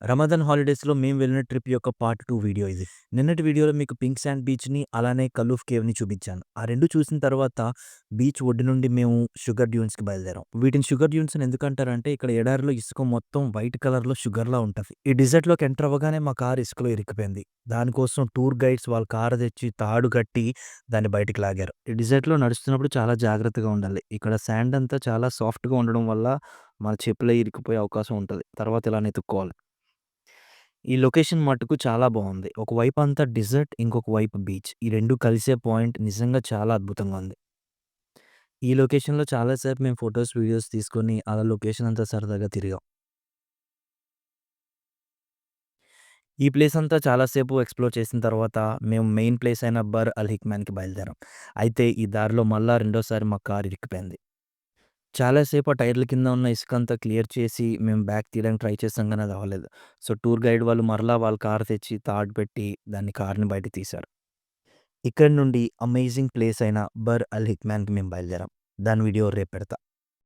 రమదాన్ హాలిడేస్‌లో మేము వెళ్ళిన ట్రిప్ యొక్క పార్ట్ 2 వీడియో ఇది. నిన్నటి వీడియోలో మీకు పింక్ శాండ్ బీచ్‌ని, అలానే కలూఫ్ కేవ్‌ని చూపించాను. ఆ 2 చూసిన తర్వాత బీచ్ ఒడ్డు నుండి మేము షుగర్ డ్యూన్స్‌కి బయలుదేరాం. వీటిని షుగర్ డ్యూన్స్ అని ఎందుకంటారంటే ఇక్కడ ఎడారిలో ఇసుక మొత్తం వైట్ కలర్‌లో షుగర్‌లా ఉంటది. ఈ డెజర్ట్‌లోకి ఎంటర్ అవ్వగానే మా కారు ఇసుకలో ఇరుక్కుపోయింది. దానికోసం టూర్ గైడ్స్ వాళ్ళ కారు తెచ్చి తాడు కట్టి దాన్ని బయటికి లాగారు. ఈ డెజర్ట్‌లో నడుస్తున్నప్పుడు చాలా జాగ్రత్తగా ఉండాలి. ఇక్కడ శాండ్ అంతా చాలా సాఫ్ట్‌గా ఉండడం వల్ల మన చెప్పులే ఇరుక్కుపోయే అవకాశం ఉంటది. తర్వాత ఇలానే ఎతుక్కోవాలి. ఈ లొకేషన్ మట్టుకు చాలా బావుంది. ఒకవైపు అంతా డెజర్ట్, ఇంకొక వైపు బీచ్. ఈ 2 కలిసే పాయింట్ నిజంగా చాలా అద్భుతంగా ఉంది. ఈ లొకేషన్‌లో చాలా సేపు మేము ఫోటోస్, వీడియోస్ తీసుకొని అలా లొకేషన్ అంతా సరదాగా తిరిగాం. ఈ ప్లేస్ అంతా చాలా సేపు ఎక్స్‌ప్లోర్ చేసిన తర్వాత మేము మెయిన్ ప్లేస్ అయిన బర్ అల్ హిక్మాన్‌కి బయలుదేరాం. అయితే ఈ దారిలో మళ్ళా రెండోసారి మా కారు ఇరుక్కుపోయింది. చాలా సేపు ఆ టైర్ల కింద ఉన్న ఇసుకంతా క్లియర్ చేసి మేము బ్యాక్ తీయడానికి ట్రై చేసాం గానీ అది అవ్వలేదు. సో, టూర్ గైడ్ వాళ్ళు మరలా వాళ్ళ కారు తెచ్చి తాడు పెట్టి దాన్ని కార్‌ని బయటకి తీశారు. ఇక్కడి నుండి అమేజింగ్ ప్లేస్ అయిన బర్ అల్ హిక్మాన్‌కి మేము బయలుదేరాం. దాని వీడియో రేపు పెడతా.